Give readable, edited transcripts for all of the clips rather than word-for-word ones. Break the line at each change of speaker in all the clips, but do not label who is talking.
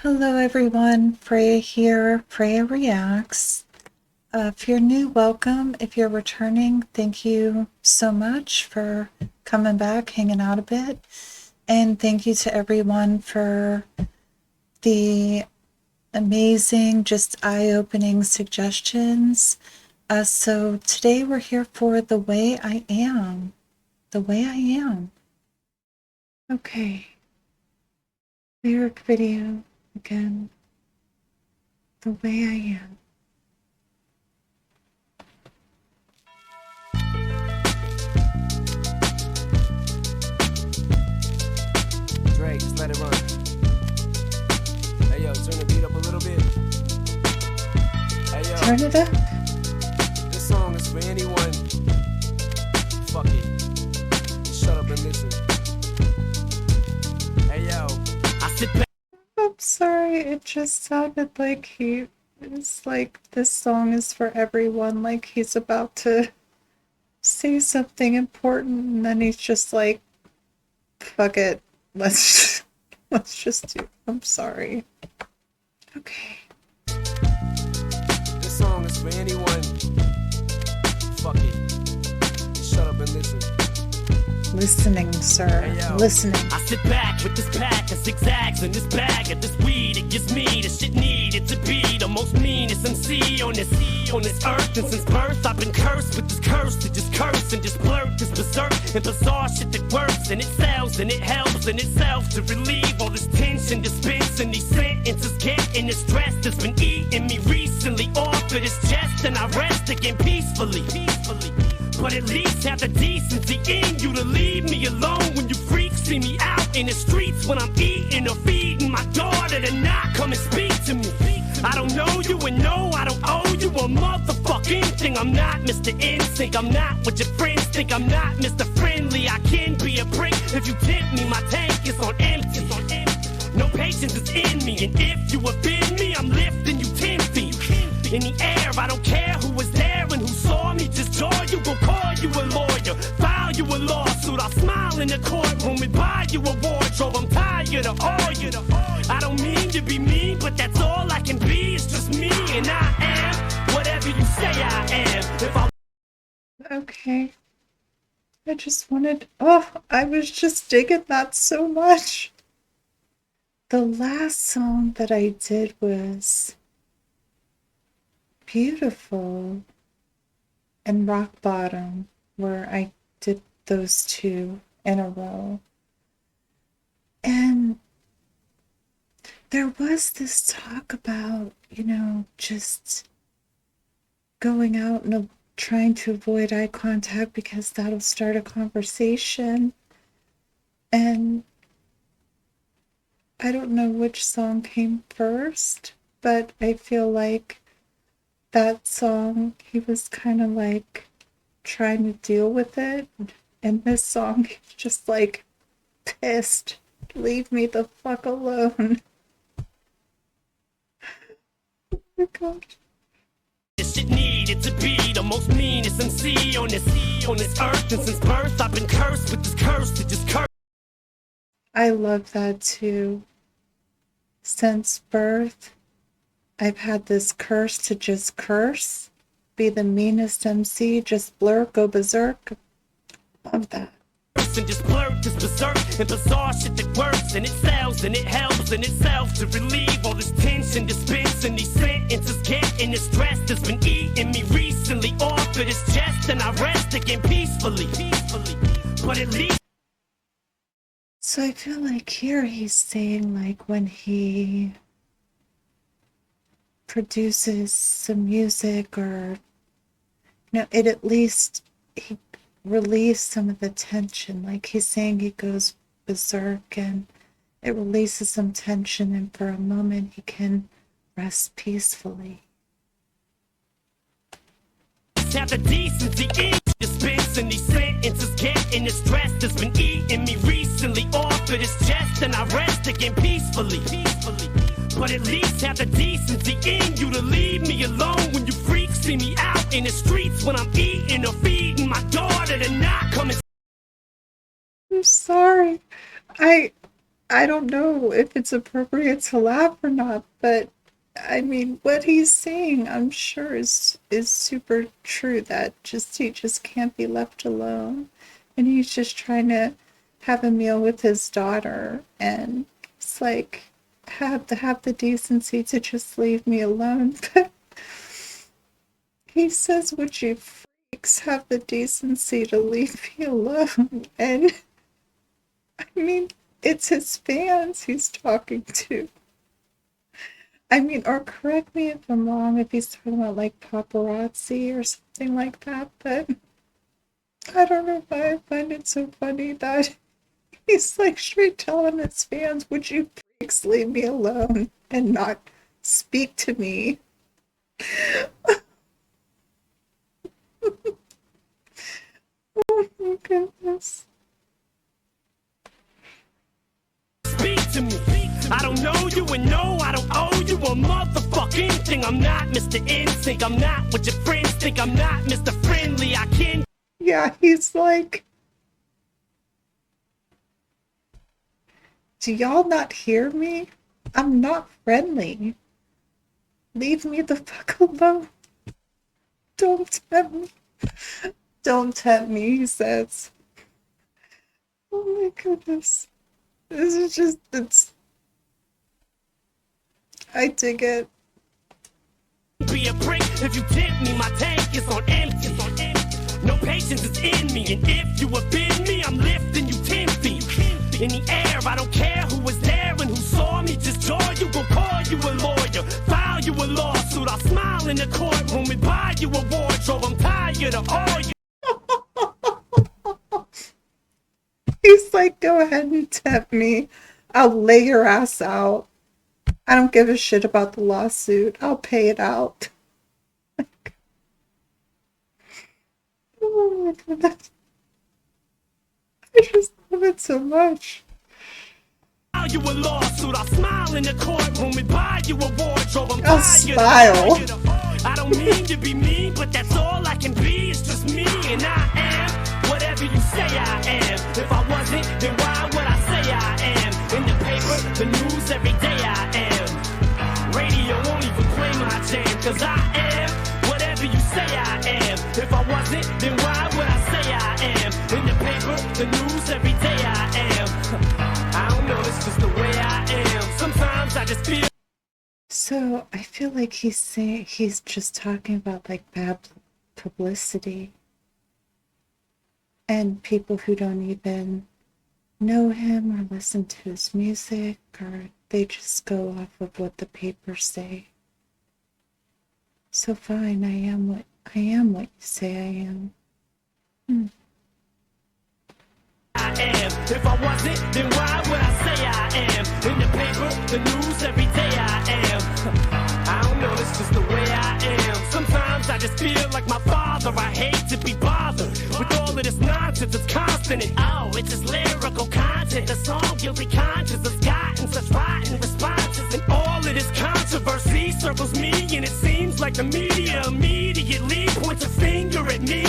Hello everyone, Freya here, Freya Reacts. If you're new, welcome. If you're returning, thank you so much for coming back, hanging out a bit. And thank you to everyone for the amazing, just eye-opening suggestions. So today we're here for The Way I Am. The Way I Am. Okay. Lyric video again. The Way I Am.
Drake, just let it run. Hey yo, turn the beat up a little bit. Hey yo,
Turn it up.
this song is for anyone. Fuck it. Shut up and listen. Hey yo, I sit back.
I'm sorry, it just sounded like he is like, this song is for everyone, like he's about to say something important and then he's just like, fuck it, let's just do. I'm sorry. Okay.
This song is for anyone. Fuck it. Shut up and listen.
Listening, sir.
Hey, yo.
Listening.
I sit back with this pack of zigzags in this bag of this weed. It gives me the shit needed to be the most meanest MC on this earth. And since birth, I've been cursed with this curse to just curse and just blurt this berserk and bizarre shit that works and it sells and it helps in itself to relieve all this tension, dispensing these sentences, getting the stress that's been eating me recently off of this chest, and I rest again peacefully. But at least have the decency in you to leave me alone when you freaks see me out in the streets when I'm eating or feeding my daughter to not come and speak to me. I don't know you and no, I don't owe you a motherfucking thing. I'm not Mr. Instinct, I'm not what your friends think. I'm not Mr. Friendly, I can be a prick if you tempt me. My tank is on empty. No patience is in me, and if you offend me, I'm lifting you 10 feet in the air. I don't care who was there and who saw me. Just jaw you, go call you a lawyer, file you a lawsuit. I'll smile in the courtroom and buy you a wardrobe. I'm tired of all you. I don't mean to be mean, but that's all I can be. It's just me, and I am whatever you say I am. If I
Okay. I just wanted, oh, I was just digging that so much. The last song that I did was Beautiful and Rock Bottom, where I did those two in a row. And there was this talk about, just going out and trying to avoid eye contact because that'll start a conversation. And I don't know which song came first, but I feel like that song, he was kind of like trying to deal with it. And this song, he's just like pissed. Leave me the fuck alone. Oh my gosh.
this shit needed to be the most meanest MC on this earth, and since birth, I've been cursed with this curse to just curse.
I love that too. Since birth, I've had this curse to just curse, be the meanest MC, just blur, go berserk. Love that.
And just blurt this berserk and bizarre shit that works and it sells and it helps in itself to relieve all this tension, dispensing these sentences, getting the stress that's been eating me recently off of this chest, and I rest again peacefully. But at least.
So I feel like here he's saying, like, when he produces some music, or it at least he relieves some of the tension. Like he's saying he goes berserk and it releases some tension, and for a moment he can rest peacefully.
Have the decency in dispensing these sentences, getting the stress that's been eating me recently off of this chest, and I rest again peacefully. But at least have the decency in you to leave me alone when you freaks see me out in the streets when I'm eating or feeding my daughter to not come and.
I'm sorry. I I don't know if it's appropriate to laugh or not, but I mean, what he's saying, I'm sure is super true. That just he just can't be left alone, and he's just trying to have a meal with his daughter, and it's like have the decency to just leave me alone. But he says, "Would you freaks have the decency to leave me alone?" And I mean, it's his fans he's talking to. I mean, or correct me if I'm wrong if he's talking about like paparazzi or something like that, but I don't know why I find it so funny that he's like straight telling his fans, would you freaks leave me alone and not speak to me? Oh my goodness.
Speak to me. I don't know you and no, I don't owe you a motherfucking thing. I'm not Mr. Instinct. I'm not what your friends think. I'm not Mr. Friendly. I can't.
Yeah, he's like, do y'all not hear me? I'm not friendly. Leave me the fuck alone. Don't tempt me. Don't tempt me, he says. Oh my goodness. This is just, I dig it.
Be a prick if you tempt me. My tank is on empty. No patience is in me, and if you offend me, I'm lifting you 10 feet in the air. I don't care who was there and who saw me. Just jaw you, go call you a lawyer, file you a lawsuit. I'll smile in the courtroom and buy you a wardrobe. I'm tired of all you.
He's like, go ahead and tempt me. I'll lay your ass out. I don't give a shit about the lawsuit. I'll pay it out. Oh my goodness. I just love it so much.
You a lawsuit. I'll smile in the courtroom and buy you a wardrobe. I'm
I'll smile.
I don't mean to be mean, but that's all I can be. It's just me, and I am whatever you say I am. If I wasn't, then why would I say I am? In the paper, the news, every day I am. Radio won't even play my jam, cause I am whatever you say I am. If I wasn't, then why would I say I am? In the paper, the news, every day I am. I don't know, it's just the way I am. Sometimes I just feel.
So I feel like he's just talking about like bad publicity and people who don't even know him or listen to his music, or they just go off of what the papers say. So fine, I am what you say I am.
I am. If I wasn't, then why would I say I am? In the paper, the news, every day I am. I don't know, it's just the way I am. Sometimes I just feel like my father. I hate to be bothered with all of this nonsense. It's constant and oh, it's just lyrical content. The song guilty conscience has gotten such rotten responses, and all of this controversy circles me, and it seems like the media immediately points a finger at me.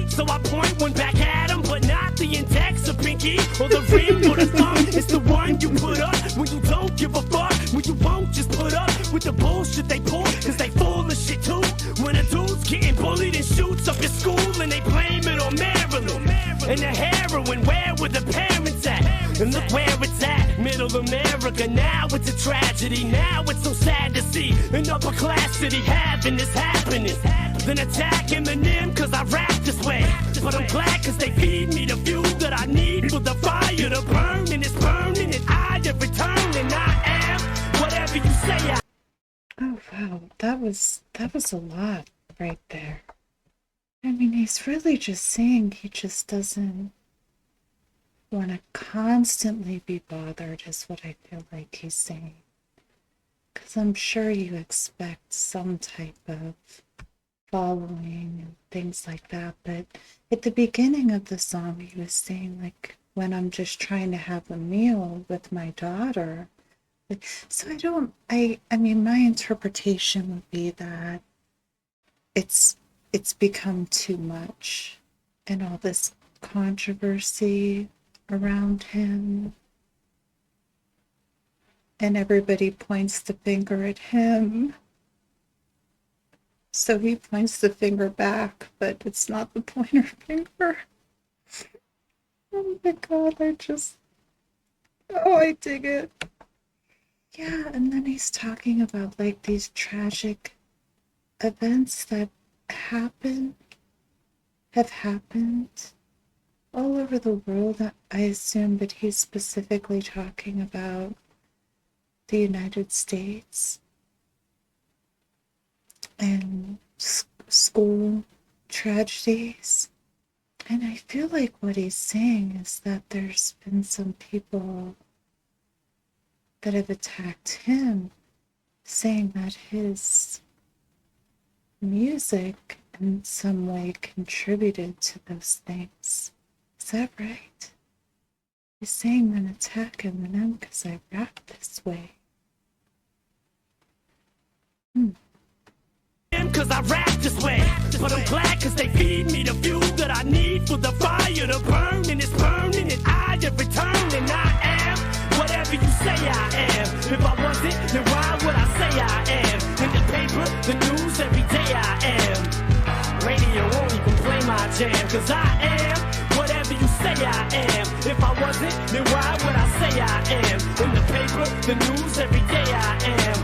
So I point one back at him, but not the index or pinky or the ring or the thumb. It's the one you put up when you don't give a fuck, when you won't just put up with the bullshit they pull, cause they full of shit too. When a dude's getting bullied and shoots up your school and they blame it on Maryland and the heroin, where were the parents at? And look where it's at, middle America. Now it's a tragedy, now it's so sad to see an upper class city having this happiness. Then attack Eminem cause I rap this way. But I'm glad cause they feed me the fuel that I need for the fire to burn, and it's burning and I have returned, and I am whatever you say I.
Oh wow, that was a lot right there. I mean, he's really just saying he just doesn't want to constantly be bothered, is what I feel like he's saying. Because I'm sure you expect some type of following and things like that, but at the beginning of the song he was saying, like, when I'm just trying to have a meal with my daughter. So I mean, my interpretation would be that it's become too much, and all this controversy around him, and everybody points the finger at him. So he points the finger back, but it's not the pointer finger. Oh my god, I dig it. Yeah, and then he's talking about like these tragic events that happen, have happened all over the world. I assume that he's specifically talking about the United States and school tragedies. And I feel like what he's saying is that there's been some people that have attacked him, saying that his music in some way contributed to those things. Is that right? He's saying then attack Eminem because I rap this way.
Cause I rap this way, but I'm glad cause they feed me the fuel that I need for the fire to burn, and it's burning and I have returned, and I am whatever you say I am. If I wasn't, then why would I say I am? In the paper, the news, every day I am. Radio won't even play my jam, cause I am whatever you say I am. If I wasn't, then why would I say I am? In the paper, the news, every day I am.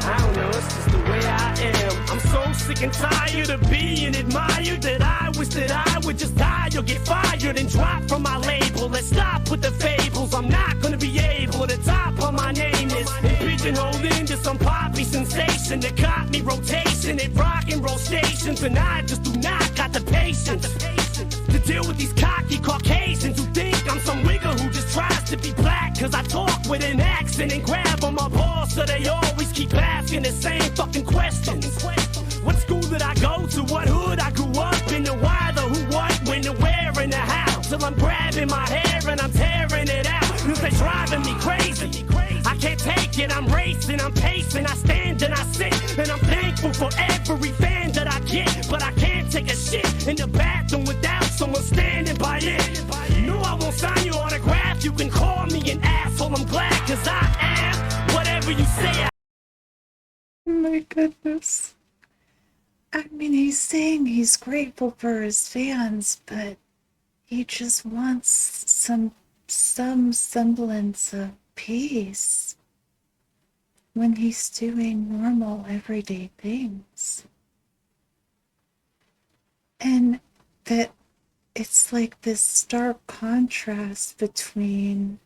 I don't know, it's just the way I am. I'm so sick and tired of being admired that I wish that I would just die or get fired and drop from my label. Let's stop with the fables. I'm not gonna be able to top on my name is pigeonholed into some poppy sensation that caught me rotation at rock and roll stations, and I just do not got the patience to deal with these cocky Caucasians who think I'm some wigger who just tries to be black cause I talk with an accent and grab on my balls, so they always keep asking the same fucking questions. What school did I go to? What hood I grew up in? The why, the who, what, when, the where, and the how. Till I'm grabbing my hair and I'm tearing it out cause they're driving me crazy. I can't take it, I'm racing, I'm pacing, I stand and I sit, and I'm thankful for every fan that I get, but I can't take a shit in the bathroom without someone standing by it. No, I won't sign your autograph, you can call me an asshole, I'm glad cause I am whatever you say I am.
Oh my goodness. I mean, he's saying he's grateful for his fans, but he just wants some semblance of peace when he's doing normal everyday things. And that it's like this stark contrast between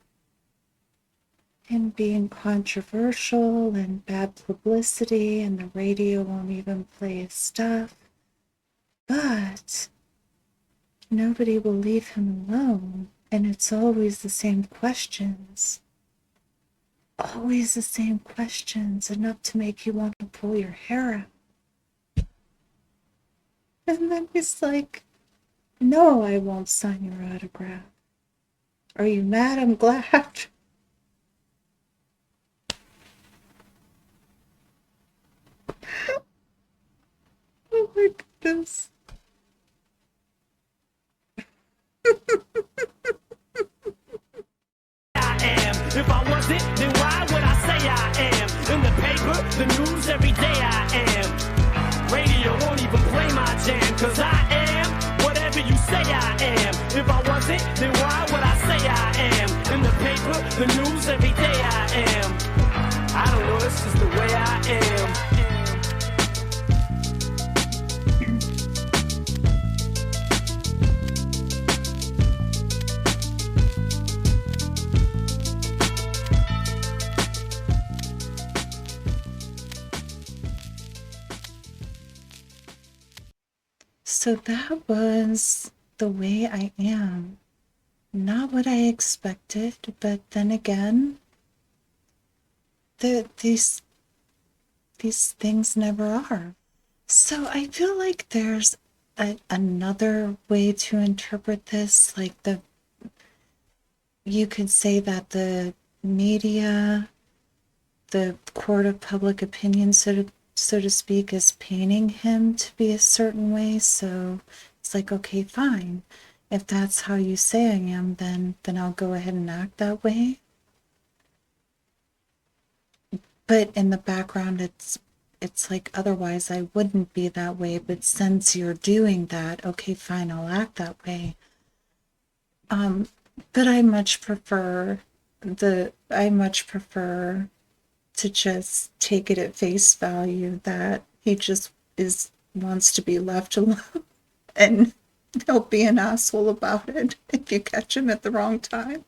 him being controversial and bad publicity, and the radio won't even play his stuff, but nobody will leave him alone, and it's always the same questions. Always the same questions, enough to make you want to pull your hair out. And then he's like, no, I won't sign your autograph. Are you mad? I'm glad. Oh my goodness.
If I wasn't, then why would I say I am? In the paper, the news, every day I am. Radio won't even play my jam, cause I am whatever you say I am. If I wasn't, then why would I say I am? In the paper, the news, every day I am. I don't know, it's just the way I am.
So that was the way I am. Not what I expected, but then again, these things never are. So I feel like there's another way to interpret this, like you could say that the media, the court of public opinion, so to speak, is painting him to be a certain way. So it's like, okay, fine. If that's how you say I am, then I'll go ahead and act that way. but in the background it's like otherwise I wouldn't be that way, but since you're doing that, okay, fine, I'll act that way. But I much prefer to just take it at face value that he just is wants to be left alone and he'll be an asshole about it if you catch him at the wrong time.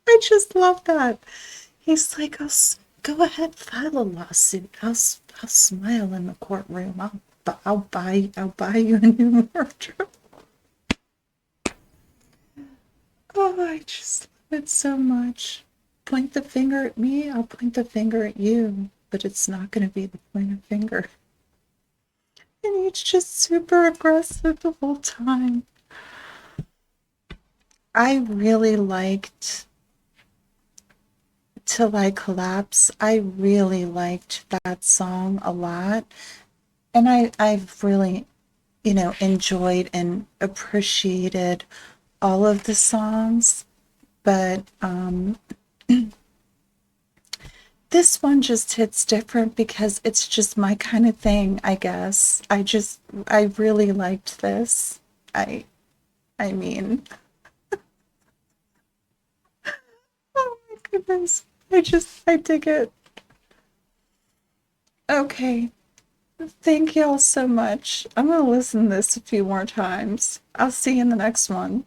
I just love that. He's like, go ahead, file a lawsuit. I'll smile in the courtroom. I'll buy you a new wardrobe. Oh, I just love it so much. Point the finger at me, I'll point the finger at you, but it's not going to be the pointer finger. And he's just super aggressive the whole time. I really liked Till I Collapse. I really liked that song a lot. And I've really, enjoyed and appreciated all of the songs. But this one just hits different because it's just my kind of thing, I guess. I really liked this. I mean, oh my goodness. I dig it. Okay. Thank you all so much. I'm going to listen to this a few more times. I'll see you in the next one.